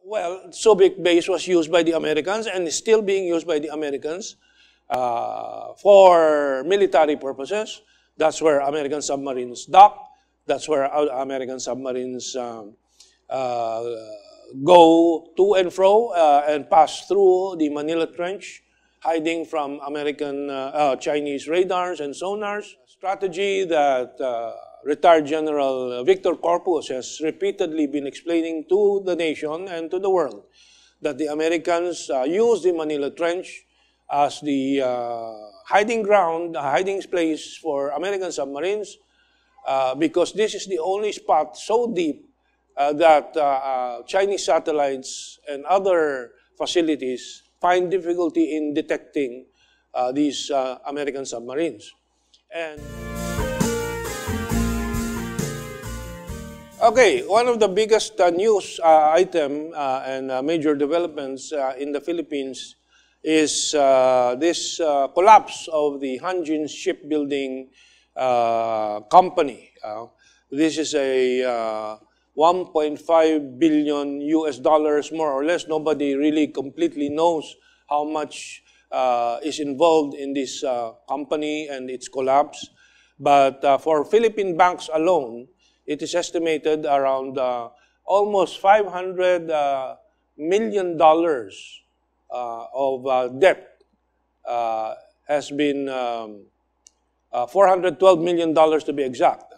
Well, Subic base was used by the Americans and is still being used by the Americans for military purposes. That's where American submarines dock. That's where American submarines uh, go to and fro and pass through the Manila Trench, hiding from American Chinese radars and sonars. A strategy that retired General Victor Corpus has repeatedly been explaining to the nation and to the world, that the Americans used the Manila Trench as the hiding ground, hiding place for American submarines, because this is the only spot so deep that Chinese satellites and other facilities find difficulty in detecting these American submarines. And okay, one of the biggest news item and major developments in the Philippines is this collapse of the Hanjin shipbuilding company. This is a 1.5 billion US dollars, more or less. Nobody really completely knows how much is involved in this company and its collapse. But for Philippine banks alone, it is estimated around almost $500 million of debt has been $412 million to be exact,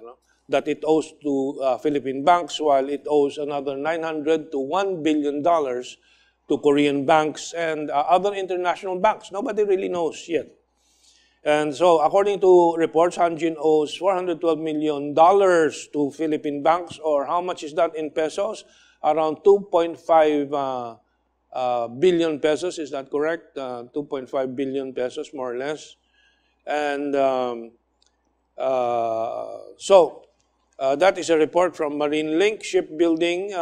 that it owes to Philippine banks, while it owes another $900 to $1 billion to Korean banks and other international banks. Nobody really knows yet. And so, according to reports, Hanjin owes $412 million to Philippine banks, or how much is that in pesos? Around 2.5 billion pesos, is that correct? 2.5 billion pesos, more or less. And that is a report from Marine Link Shipbuilding.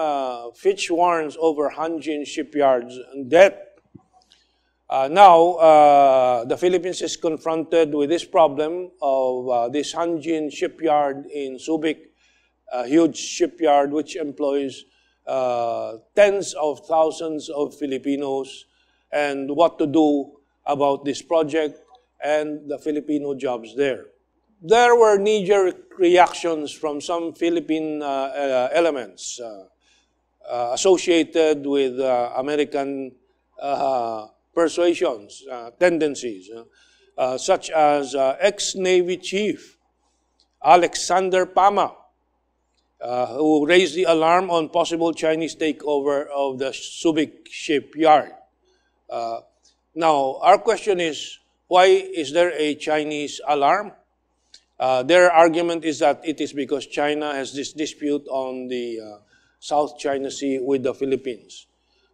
Fitch warns over Hanjin shipyards debt. Now, the Philippines is confronted with this problem of this Hanjin shipyard in Subic, a huge shipyard which employs tens of thousands of Filipinos, and what to do about this project and the Filipino jobs there. There were knee-jerk reactions from some Philippine elements associated with American persuasions, tendencies, such as ex-Navy Chief Alexander Pama, who raised the alarm on possible Chinese takeover of the Subic shipyard. Now, our question is, why is there a Chinese alarm? Their argument is that it is because China has this dispute on the South China Sea with the Philippines.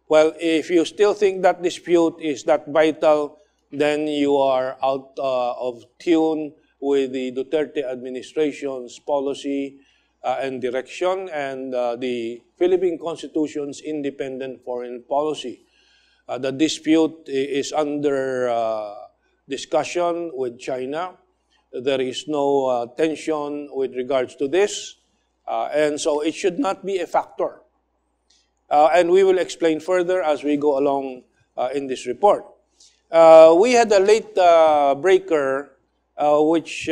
Well, if you still think that dispute is that vital, then you are out of tune with the Duterte administration's policy and direction, and the Philippine Constitution's independent foreign policy. The dispute is under discussion with China. There is no tension with regards to this, and so it should not be a factor. And we will explain further as we go along in this report. We had a late breaker, which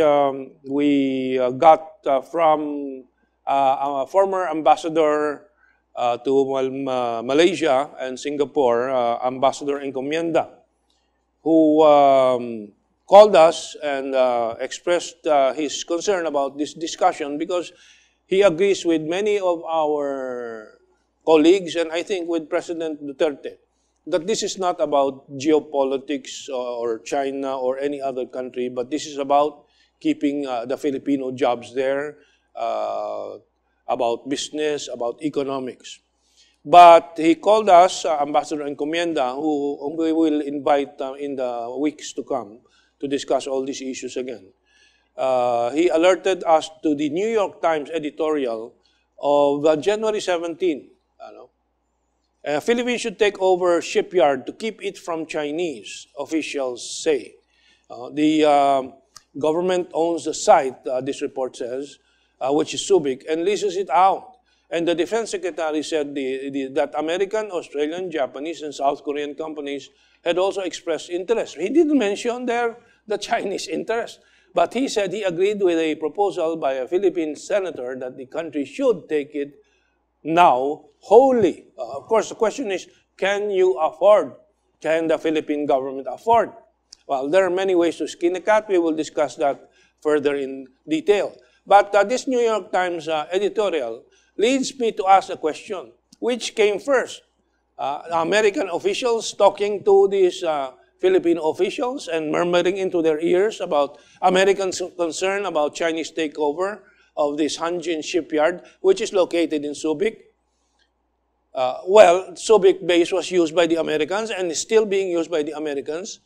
we got from a former ambassador to Malaysia and Singapore, Ambassador Encomienda, who called us and expressed his concern about this discussion, because he agrees with many of our colleagues, and I think with President Duterte, that this is not about geopolitics or China or any other country, but this is about keeping the Filipino jobs there, about business, about economics. But he called us, Ambassador Encomienda, whom we will invite in the weeks to come to discuss all these issues again. He alerted us to the New York Times editorial of January 17. Philippines should take over shipyard to keep it from Chinese, officials say. The government owns the site, this report says, which is Subic, and leases it out. And the defense secretary said that American, Australian, Japanese, and South Korean companies had also expressed interest. He didn't mention there the Chinese interest, but he said he agreed with a proposal by a Philippine senator that the country should take it now wholly. Of course, the question is, can you afford? Can the Philippine government afford? Well, there are many ways to skin a cat. We will discuss that further in detail. But this New York Times editorial leads me to ask a question. Which came first? American officials talking to these Filipino officials and murmuring into their ears about American concern about Chinese takeover of this Hanjin shipyard, which is located in Subic. Well, Subic base was used by the Americans and is still being used by the Americans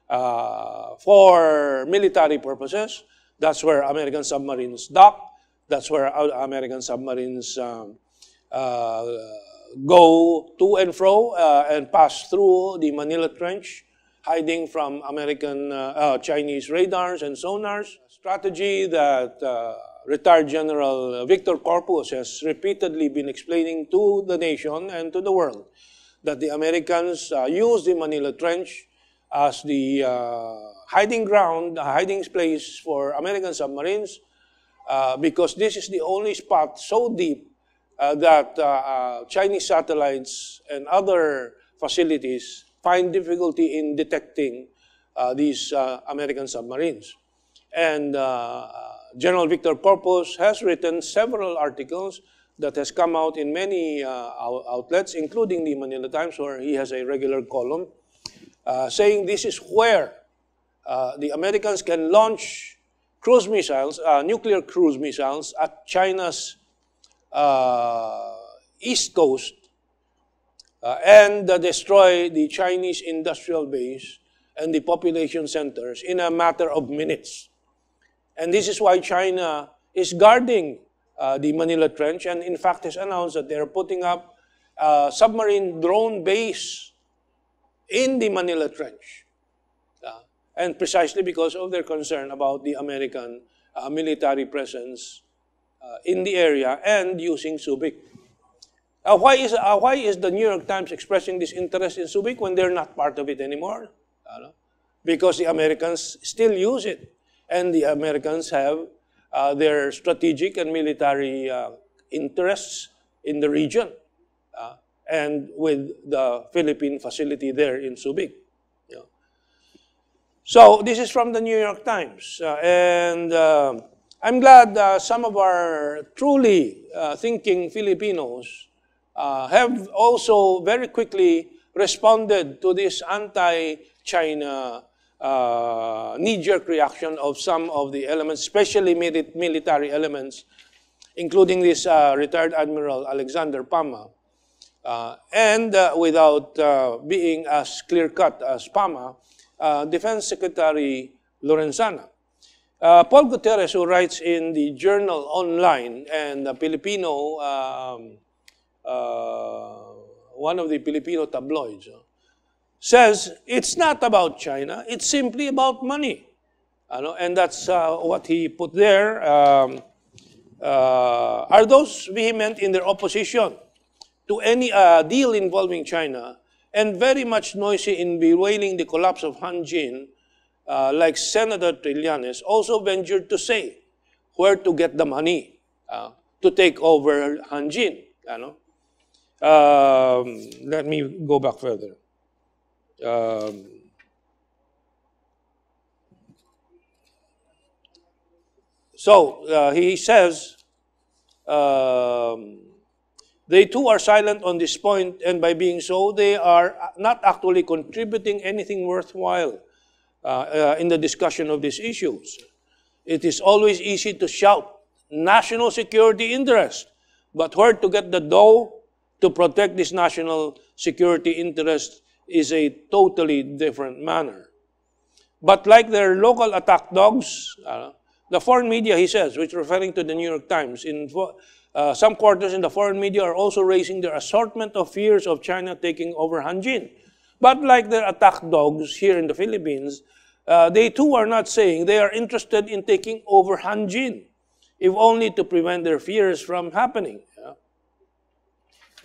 for military purposes. That's where American submarines dock. That's where American submarines go to and fro and pass through the Manila Trench, hiding from American Chinese radars and sonars. A strategy that retired General Victor Corpus has repeatedly been explaining to the nation and to the world that the Americans use the Manila Trench as the hiding ground, hiding place for American submarines because this is the only spot so deep that Chinese satellites and other facilities find difficulty in detecting these American submarines. And General Victor Corpus has written several articles that has come out in many outlets, including the Manila Times, where he has a regular column, saying this is where the Americans can launch cruise missiles, nuclear cruise missiles at China's east coast and destroy the Chinese industrial base and the population centers in a matter of minutes. And this is why China is guarding the Manila Trench and in fact has announced that they're putting up a submarine drone base in the Manila Trench. And precisely because of their concern about the American military presence in the area and using Subic. Why is the New York Times expressing this interest in Subic when they're not part of it anymore? Because the Americans still use it. And the Americans have their strategic and military interests in the region and with the Philippine facility there in Subic. So this is from the New York Times. And I'm glad some of our truly thinking Filipinos have also very quickly responded to this anti-China knee-jerk reaction of some of the elements, especially military elements, including this retired Admiral Alexander Pama. And without being as clear-cut as Pama, Defense Secretary Lorenzana. Paul Gutierrez, who writes in the Journal Online and the Filipino, one of the Filipino tabloids, says it's not about China, it's simply about money. And that's what he put there. Are those vehement in their opposition to any deal involving China and very much noisy in bewailing the collapse of Hanjin, like Senator Trillanes also ventured to say where to get the money to take over Hanjin. Let me go back further. So he says, they too are silent on this point, and by being so, they are not actually contributing anything worthwhile in the discussion of these issues. It is always easy to shout national security interest, but where to get the dough to protect this national security interest is a totally different manner. But like their local attack dogs, the foreign media, he says, which referring to the New York Times, in some quarters in the foreign media are also raising their assortment of fears of China taking over Hanjin. But like their attack dogs here in the Philippines, they too are not saying they are interested in taking over Hanjin, if only to prevent their fears from happening.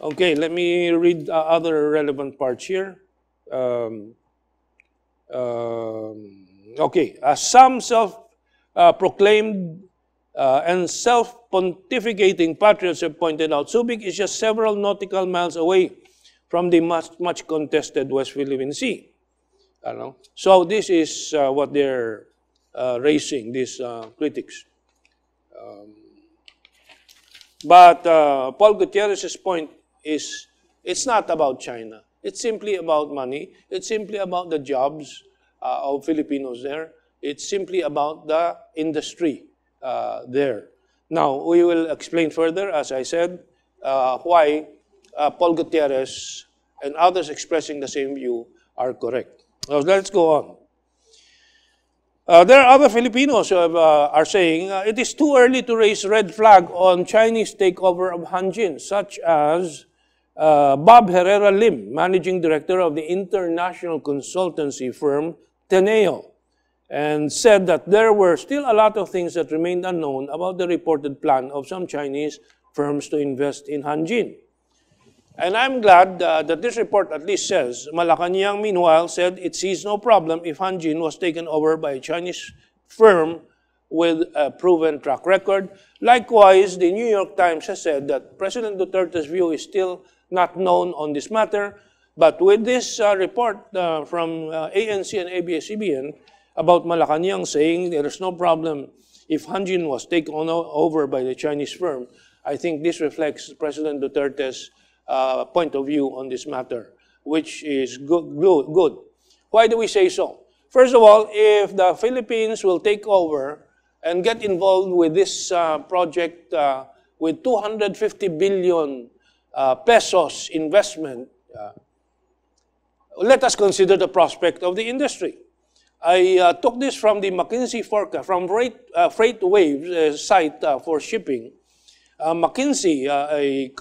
Okay, let me read other relevant parts here. Um, okay, some self-proclaimed and self-pontificating patriots have pointed out, Subic is just several nautical miles away from the much contested West Philippine Sea. So this is what they're raising, these critics. But Paul Gutierrez's point is it's not about China. It's simply about money. It's simply about the jobs of Filipinos there. It's simply about the industry there. Now, we will explain further, as I said, why Paul Gutierrez and others expressing the same view are correct. So let's go on. There are other Filipinos who are saying it is too early to raise red flag on Chinese takeover of Hanjin, such as Bob Herrera Lim, managing director of the international consultancy firm Teneo, and said that there were still a lot of things that remained unknown about the reported plan of some Chinese firms to invest in Hanjin. And I'm glad that this report at least says, Malacanang meanwhile said it sees no problem if Hanjin was taken over by a Chinese firm with a proven track record. Likewise, the New York Times has said that President Duterte's view is still not known on this matter, but with this report from ANC and ABS-CBN about Malacanang saying there is no problem if Hanjin was taken over by the Chinese firm, I think this reflects President Duterte's point of view on this matter, which is good. Why do we say so? First of all, if the Philippines will take over and get involved with this project with 250 billion pesos investment, let us consider the prospect of the industry. I took this from the McKinsey forecast, from Freight Waves site for shipping. McKinsey, a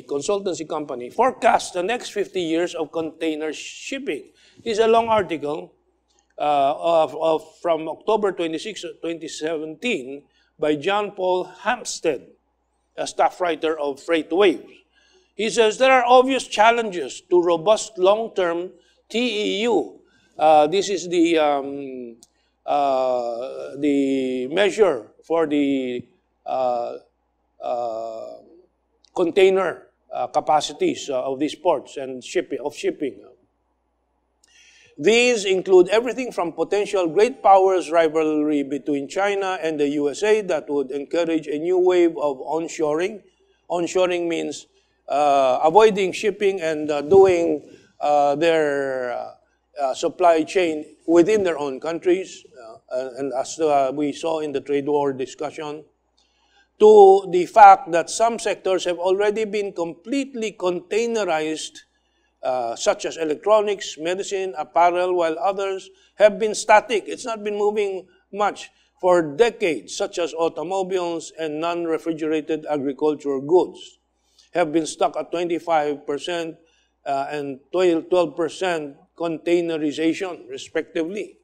consultancy company, forecasts the next 50 years of container shipping. This is a long article from October 26, 2017 by John Paul Hampstead, a staff writer of Freight Waves. He says there are obvious challenges to robust long-term TEU. This is the measure for the container capacities of these ports and shipping. These include everything from potential great powers rivalry between China and the USA that would encourage a new wave of onshoring. Onshoring means avoiding shipping and doing their supply chain within their own countries, and as we saw in the trade war discussion, to the fact that some sectors have already been completely containerized, such as electronics, medicine, apparel, while others have been static. It's not been moving much for decades, such as automobiles and non-refrigerated agricultural goods have been stuck at 25% and 12% containerization, respectively.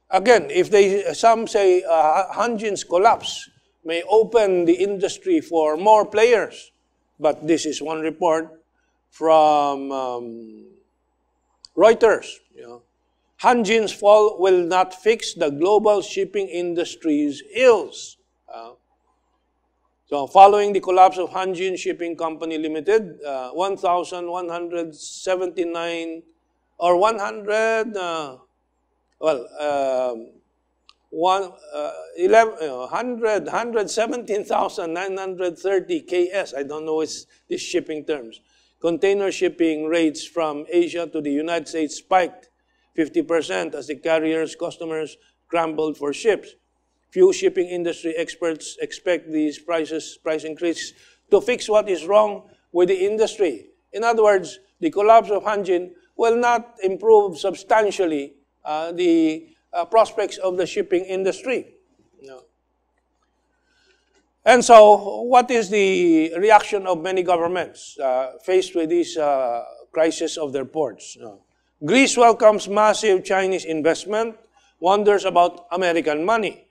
Again, if some say Hanjin's collapse may open the industry for more players, but this is one report from Reuters. Hanjin's fall will not fix the global shipping industry's ills. So following the collapse of Hanjin Shipping Company Limited, 1,179 or 117,930 KS, I don't know these shipping terms. Container shipping rates from Asia to the United States spiked 50% as the carriers' customers scrambled for ships. Few shipping industry experts expect these price increase to fix what is wrong with the industry. In other words, the collapse of Hanjin will not improve substantially the prospects of the shipping industry. And so, what is the reaction of many governments faced with this crisis of their ports? Greece welcomes massive Chinese investment, wonders about American money.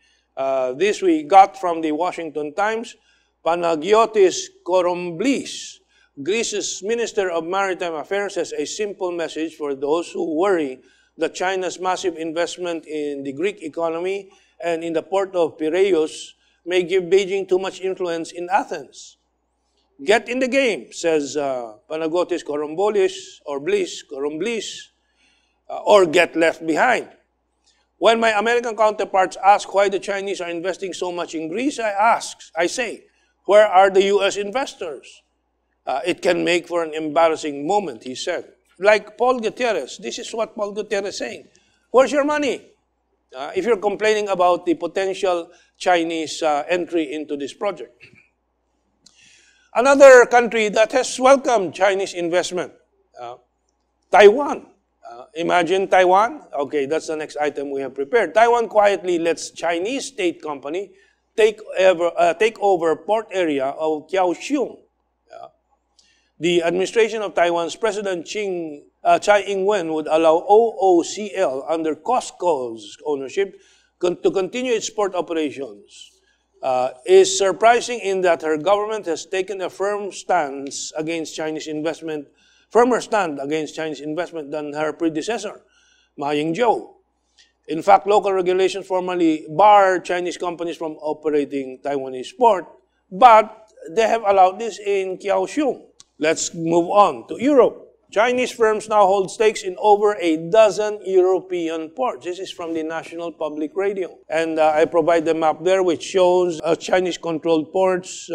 This we got from the Washington Times. Panagiotis Koromblis, Greece's Minister of Maritime Affairs, has a simple message for those who worry that China's massive investment in the Greek economy and in the port of Piraeus may give Beijing too much influence in Athens. Get in the game, says Panagiotis Koromblis, or get left behind. When my American counterparts ask why the Chinese are investing so much in Greece, I say, where are the U.S. investors? It can make for an embarrassing moment, he said. Like Paul Gutierrez, this is what Paul Gutierrez is saying. Where's your money? If you're complaining about the potential Chinese entry into this project. Another country that has welcomed Chinese investment, Taiwan. Imagine Taiwan. Okay, that's the next item we have prepared. Taiwan quietly lets Chinese state company take over port area of Kaohsiung. The administration of Taiwan's President Tsai Ing-wen would allow OOCL under COSCO's ownership to continue its port operations. Is surprising in that her government has taken a firmer stand against Chinese investment than her predecessor, Ma Ying-jeou. In fact, local regulations formally bar Chinese companies from operating Taiwanese port, but they have allowed this in Kaohsiung. Let's move on to Europe. Chinese firms now hold stakes in over a dozen European ports. This is from the National Public Radio. And I provide the map there, which shows Chinese-controlled ports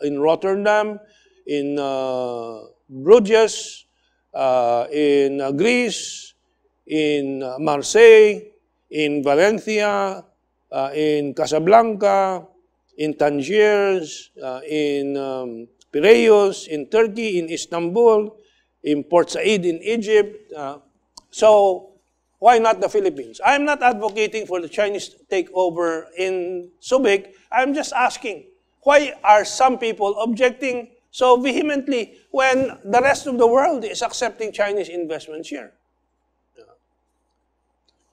in Rotterdam, in Bruges, in Greece, in Marseille, in Valencia, in Casablanca, in Tangiers, in Piraeus, in Turkey, in Istanbul, in Port Said in Egypt. So why not the Philippines? I'm not advocating for the Chinese takeover in Subic. I'm just asking, why are some people objecting so vehemently when the rest of the world is accepting Chinese investments here?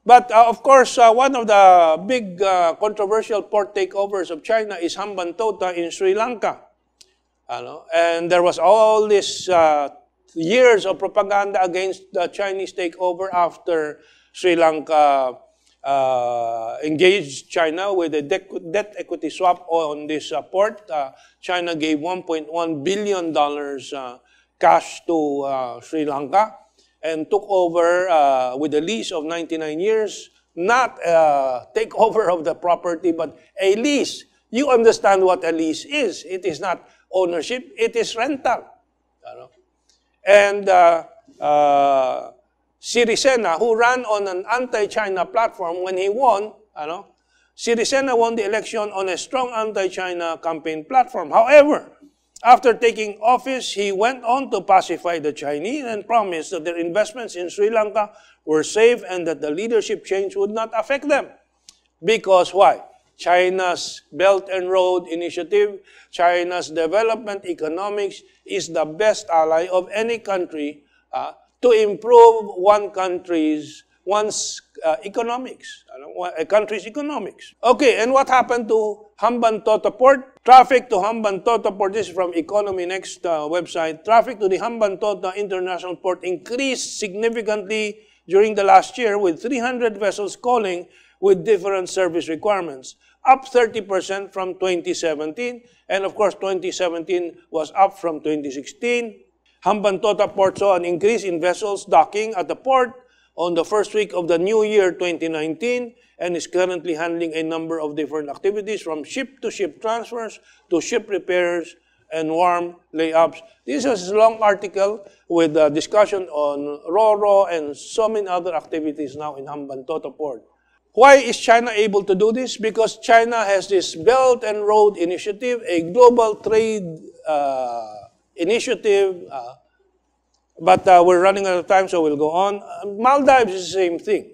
But of course, one of the big controversial port takeovers of China is Hambantota in Sri Lanka. And there was all this years of propaganda against the Chinese takeover after Sri Lanka engaged China with a debt equity swap on this port. China gave $1.1 billion cash to Sri Lanka and took over with a lease of 99 years, not a takeover of the property, but a lease. You understand what a lease is. It is not ownership, it is rental. And Sirisena, who ran on an anti-China platform, when he won, Sirisena won the election on a strong anti-China campaign platform. However, after taking office, he went on to pacify the Chinese and promised that their investments in Sri Lanka were safe and that the leadership change would not affect them. Because why? China's Belt and Road Initiative, China's development economics is the best ally of any country to improve one's economics, a country's economics. Okay, and what happened to Hambantota Port? Traffic to Hambantota Port, this is from Economy Next website. Traffic to the Hambantota International Port increased significantly during the last year with 300 vessels calling with different service requirements, up 30% from 2017, and of course 2017 was up from 2016. Hambantota Port saw an increase in vessels docking at the port on the first week of the new year 2019 and is currently handling a number of different activities from ship-to-ship transfers to ship repairs and warm layups. This is a long article with a discussion on Ro-Ro and so many other activities now in Hambantota Port. Why is China able to do this? Because China has this Belt and Road Initiative, a global trade initiative, but we're running out of time, so we'll go on. Maldives is the same thing.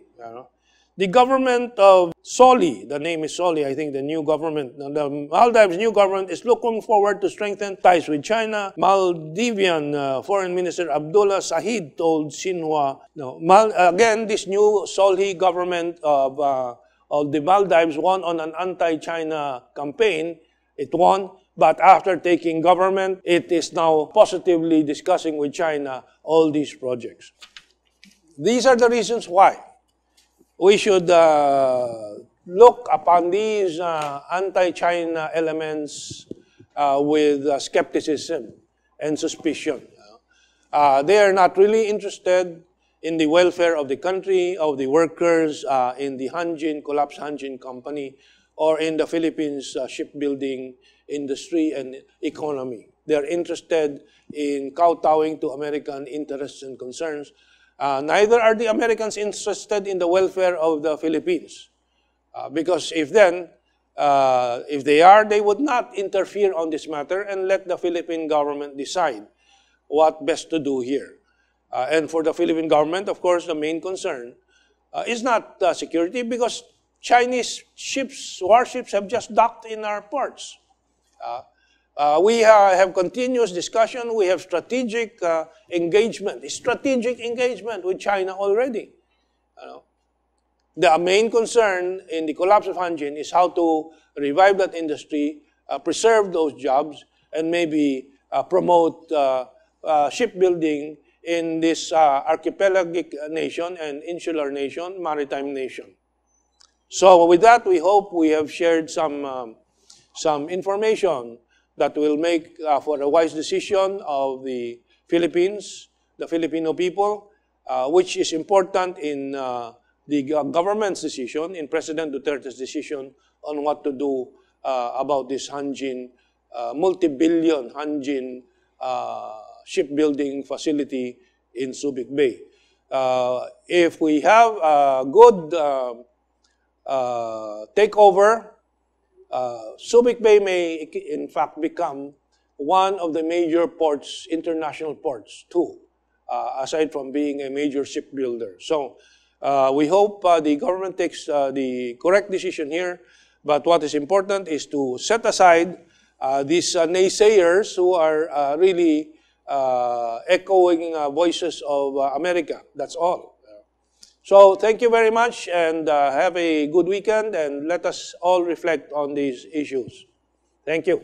The government of Soli, the name is Soli, I think the new government, the Maldives' new government is looking forward to strengthen ties with China. Maldivian Foreign Minister Abdullah Sahid told Xinhua, again, this new Soli government of the Maldives won on an anti-China campaign. It won, But after taking government, it is now positively discussing with China all these projects. These are the reasons why we should look upon these anti-China elements with skepticism and suspicion. They are not really interested in the welfare of the country, of the workers in the Hanjin, collapsed Hanjin company, or in the Philippines shipbuilding industry and economy. They are interested in kowtowing to American interests and concerns. Neither are the Americans interested in the welfare of the Philippines. Because if they are, they would not interfere on this matter and let the Philippine government decide what best to do here. And for the Philippine government, of course, the main concern is not security, because Chinese ships, warships, have just docked in our ports. We have continuous discussion. We have strategic engagement with China already. The main concern in the collapse of Hanjin is how to revive that industry, preserve those jobs, and maybe promote shipbuilding in this archipelagic nation and insular nation, maritime nation. So with that, we hope we have shared some information that will make for a wise decision of the Philippines, the Filipino people, which is important in the government's decision, in President Duterte's decision on what to do about this Hanjin, multi-billion Hanjin shipbuilding facility in Subic Bay. If we have a good takeover, Subic Bay may in fact become one of the major ports, international ports too, aside from being a major shipbuilder. So we hope the government takes the correct decision here, but what is important is to set aside these naysayers who are really echoing voices of America. That's all. So thank you very much, and have a good weekend, and let us all reflect on these issues. Thank you.